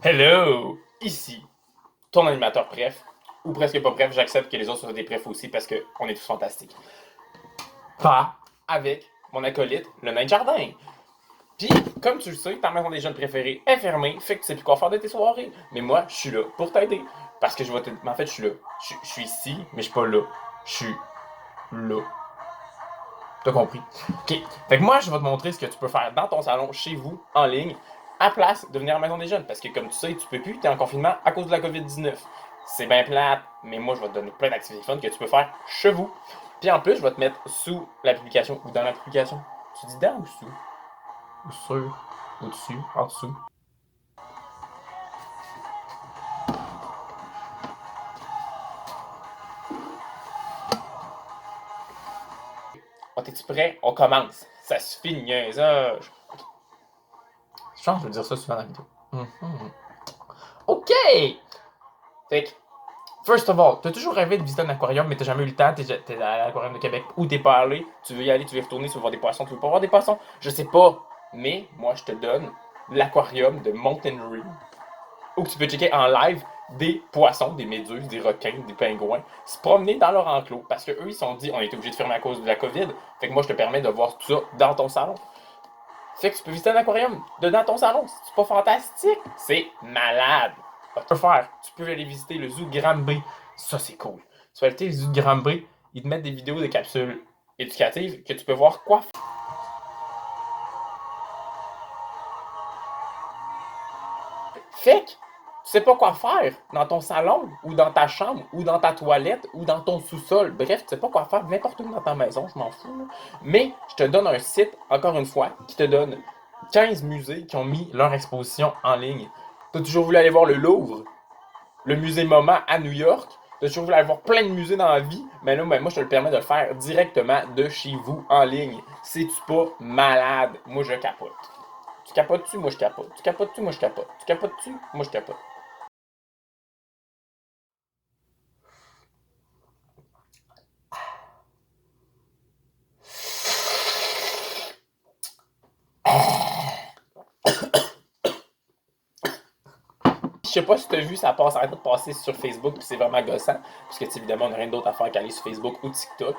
Hello! Ici, ton animateur préf, ou presque pas préf, j'accepte que les autres soient des préfs aussi parce qu'on est tous fantastiques. Pas avec mon acolyte, le nain de jardin. Puis, comme tu le sais, ta maison des jeunes préférée est fermée, fait que tu sais plus quoi faire de tes soirées. Mais moi, je suis là pour t'aider. Parce que je vais t'aider. Mais en fait, je suis là. Je suis ici, mais je suis pas là. Je suis là. T'as compris? Ok. Fait que moi, je vais te montrer ce que tu peux faire dans ton salon, chez vous, en ligne, à place de venir à la maison des jeunes. Parce que comme tu sais, tu peux plus, t'es en confinement à cause de la COVID-19. C'est bien plate, mais moi, je vais te donner plein d'activités fun que tu peux faire chez vous. Puis en plus, je vais te mettre sous l'application ou dans l'application. Tu dis dans ou sous? Ou sur? Au-dessus? En dessous? Oh, t'es-tu prêt? On commence. Ça suffit de niaisage. Je pense que je vais dire ça souvent dans la vidéo. OK! Fait que first of all, t'as toujours rêvé de visiter un aquarium, mais t'as jamais eu le temps, t'es à l'aquarium de Québec ou t'es pas allé, tu veux y aller, tu veux y retourner, tu veux voir des poissons, tu veux pas voir des poissons, je sais pas. Mais moi, je te donne l'aquarium de Mountain Rio, où tu peux checker en live des poissons, des méduses, des requins, des pingouins, se promener dans leur enclos, parce que eux, ils se sont dit, on était obligé de fermer à cause de la COVID, fait que moi, je te permets de voir tout ça dans ton salon. Fait que tu peux visiter un aquarium dans ton salon, c'est pas fantastique? C'est malade! Tu peux faire, tu peux aller visiter le zoo de Granby. Ça, c'est cool. Tu vas aller visiter le zoo de Granby, ils te mettent des vidéos de capsules éducatives que tu peux voir quoi faire. Fait que tu sais pas quoi faire dans ton salon, ou dans ta chambre, ou dans ta toilette, ou dans ton sous-sol. Bref, tu sais pas quoi faire n'importe où dans ta maison, je m'en fous. Là. Mais je te donne un site, encore une fois, qui te donne 15 musées qui ont mis leur exposition en ligne. T'as toujours voulu aller voir le Louvre, le musée MoMA à New York. T'as toujours voulu aller voir plein de musées dans la vie, mais là, ben, moi, je te le permets de le faire directement de chez vous, en ligne. C'est-tu pas malade? Moi, je capote. Tu capotes-tu? Moi, je capote. Tu capotes-tu? Moi, je capote. Tu capotes-tu? Moi, je capote. Je sais pas si tu as vu, ça passe, arrête de passer sur Facebook, puis c'est vraiment gossant, parce que évidemment, on n'a rien d'autre à faire qu'aller sur Facebook ou TikTok.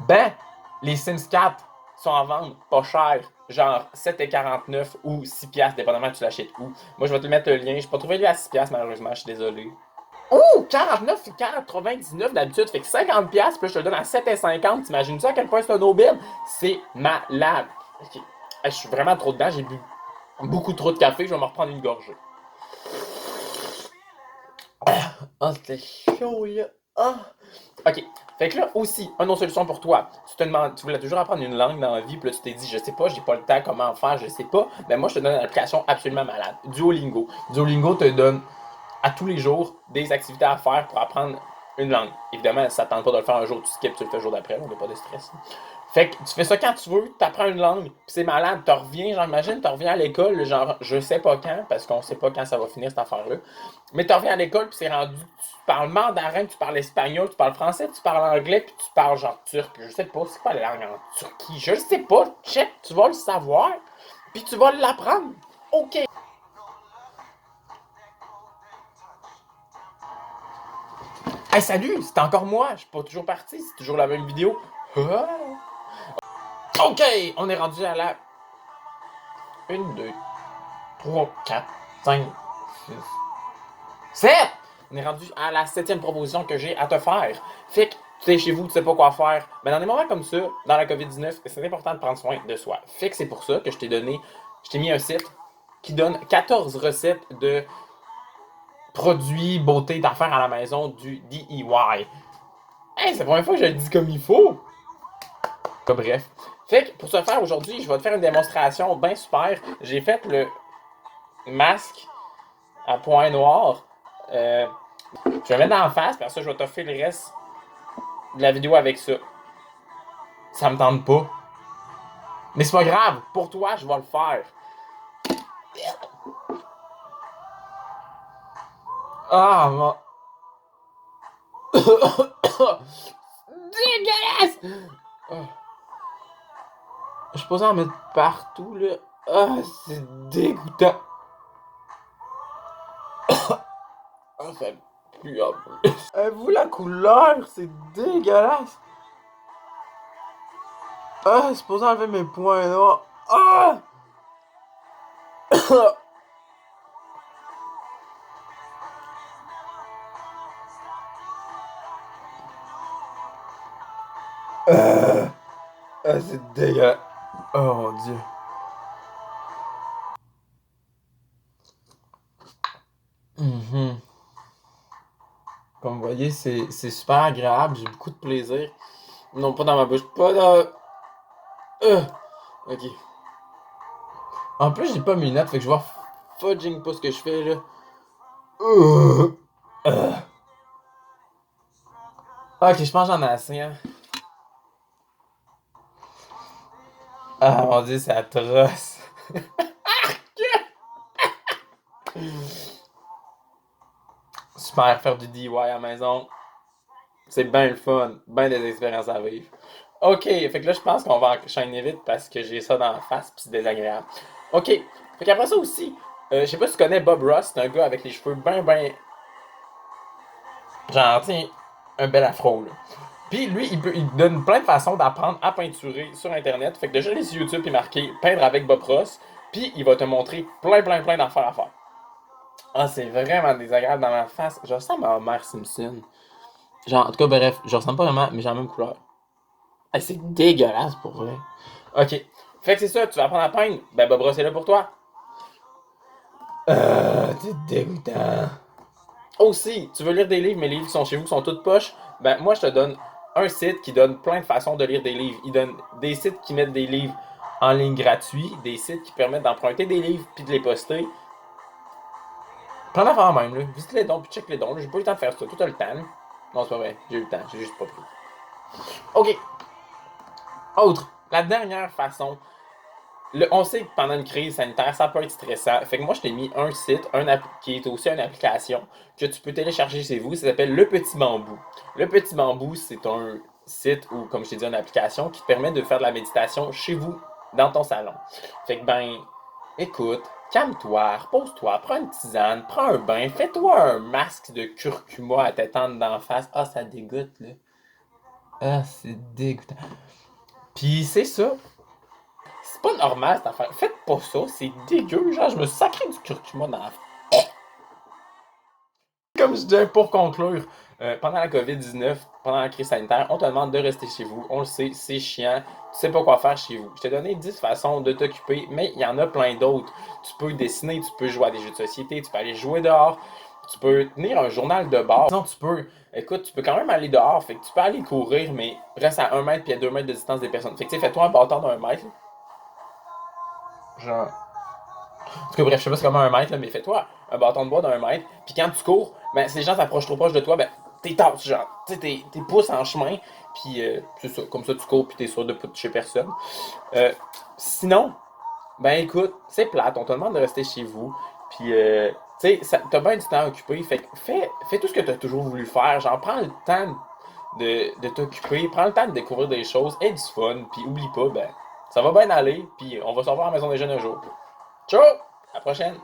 Ben, les Sims 4 sont en vente pas cher, genre 7,49 ou 6$, dépendamment tu l'achètes où. Moi, je vais te mettre le lien. Je n'ai pas trouvé lui à 6$, malheureusement, je suis désolé. Oh, 49 et 99 d'habitude, fait que 50$, puis là, je te le donne à 7,50$. T'imagines-tu à quel point c'est un aubaine? C'est malade. Ok. Je suis vraiment trop dedans, j'ai bu beaucoup trop de café, je vais me reprendre une gorgée. Ah, c'était chaud, là. Ah. Ok. Fait que là aussi, une autre solution pour toi. Tu te demandes, tu voulais toujours apprendre une langue dans la vie, puis là tu t'es dit, je sais pas, j'ai pas le temps, comment faire, je sais pas. Ben moi, je te donne une application absolument malade. Duolingo. Duolingo te donne à tous les jours des activités à faire pour apprendre une langue. Évidemment, ça ne tente pas de le faire un jour, tu skips, tu le fais le jour d'après, on n'a pas de stress. Fait que tu fais ça quand tu veux, tu apprends une langue, puis c'est malade, tu reviens, genre, imagine, tu reviens à l'école, genre, je sais pas quand, parce qu'on sait pas quand ça va finir cette affaire-là, mais tu reviens à l'école, puis c'est rendu, tu parles mandarin, tu parles espagnol, tu parles français, tu parles anglais, puis tu parles genre turc, je sais pas, c'est quoi la langue en Turquie, je sais pas, check, tu vas le savoir, puis tu vas l'apprendre. Ok. Hey, salut, c'est encore moi, je suis pas toujours parti, c'est toujours la même vidéo. Ah. Ok, on est rendu à la 1, 2, 3, 4, 5, 6, 7! On est rendu à la septième proposition que j'ai à te faire. Fait que tu es chez vous, tu sais pas quoi faire. Mais dans des moments comme ça, dans la COVID-19, c'est important de prendre soin de soi. Fait que c'est pour ça que je t'ai mis un site qui donne 14 recettes de produits beauté d'affaires à la maison du DIY. Hey, c'est la première fois que je le dis comme il faut. Bref. Fait que pour ce faire aujourd'hui, je vais te faire une démonstration bien super. J'ai fait le masque à point noir. Je vais le mettre en face, parce que je vais t'offrir le reste de la vidéo avec ça. Ça me tente pas. Mais c'est pas grave, pour toi, je vais le faire. Ah, mon... Dégueulasse! Ah. Je suis pas en mettre partout, là. Ah, c'est dégoûtant. ça pue en plus. Avez-vous la couleur? C'est dégueulasse. Ah, c'est supposé enlever mes points là. Ah! C'est dégueulasse. Oh mon dieu. Mhm. Comme vous voyez, c'est super agréable. J'ai beaucoup de plaisir. Non, pas dans ma bouche. Pas dans. Euh, ok. En plus, j'ai pas mes lunettes, fait que je vois fudging pas ce que je fais là. Euh, euh. Ok, je pense que j'en ai assez, hein. Ah mon dieu, c'est atroce. Super, faire du DIY à la maison. C'est bien le fun. Bien des expériences à vivre. Ok, fait que là, je pense qu'on va enchaîner vite parce que j'ai ça dans la face pis c'est désagréable. Ok, fait qu'après ça aussi, je sais pas si tu connais Bob Ross, c'est un gars avec les cheveux genre, tiens, un bel afro, là. Puis lui, il donne plein de façons d'apprendre à peinturer sur Internet. Fait que déjà, aller sur YouTube et marquer peindre avec Bob Ross. Puis il va te montrer plein d'affaires à faire. Ah, c'est vraiment désagréable dans ma face. Je ressemble à Homer Simpson. Genre, en tout cas, bref, je ressemble pas vraiment, mais j'ai la même couleur. Ah, c'est dégueulasse pour vrai. Ok. Fait que c'est ça, tu vas apprendre à peindre. Ben, Bob Ross est là pour toi. C'est dégoûtant. Aussi, tu veux lire des livres, mes livres sont chez vous, sont toutes poches. Ben, moi, je te donne un site qui donne plein de façons de lire des livres. Il donne des sites qui mettent des livres en ligne gratuits, des sites qui permettent d'emprunter des livres puis de les poster. Plein d'affaires même, là. Visite les dons puis check les dons. J'ai pas eu le temps de faire ça. Tout le temps, là. Non, c'est pas vrai. J'ai eu le temps. J'ai juste pas pris. Ok. Autre. La dernière façon. On sait que pendant une crise sanitaire, ça peut être stressant. Fait que moi, je t'ai mis un site qui est aussi une application que tu peux télécharger chez vous. Ça s'appelle Le Petit Bambou. Le Petit Bambou, c'est un site ou, comme je t'ai dit, une application qui te permet de faire de la méditation chez vous, dans ton salon. Fait que, ben, écoute, calme-toi, repose-toi, prends une tisane, prends un bain, fais-toi un masque de curcuma à t'étendre d'en face. Ah, ça dégoûte, là. Ah, c'est dégoûtant. Puis c'est ça. C'est pas normal cette affaire. Faites pas ça, c'est dégueu. Genre, je me sacré du curcuma dans la. Comme je disais, pour conclure, pendant la COVID-19, pendant la crise sanitaire, on te demande de rester chez vous. On le sait, c'est chiant. Tu sais pas quoi faire chez vous. Je t'ai donné 10 façons de t'occuper, mais il y en a plein d'autres. Tu peux dessiner, tu peux jouer à des jeux de société, tu peux aller jouer dehors, tu peux tenir un journal de bord. Sinon, écoute, tu peux quand même aller dehors. Fait que tu peux aller courir, mais reste à 1 mètre puis à 2 mètres de distance des personnes. Fait que tu sais, fais-toi un bâton d'1 mètre. Genre, en tout cas, bref, je sais pas c'est comment 1 mètre, là, mais fais-toi un bâton de bois d'1 mètre. Puis quand tu cours, ben, si les gens s'approchent trop proche de toi, ben, t'es tasses, genre. Tu sais, t'es pouces en chemin. Puis c'est ça. Comme ça, tu cours, puis t'es sûr de pas toucher personne. Sinon, ben écoute, c'est plate. On te demande de rester chez vous. Puis, tu sais, t'as bien du temps occupé. Fait que fais tout ce que t'as toujours voulu faire. Genre, prends le temps de t'occuper. Prends le temps de découvrir des choses. Aie du fun. Puis, oublie pas, ben, ça va bien aller. Puis, on va se revoir à la maison des jeunes un jour. Ciao! À la prochaine!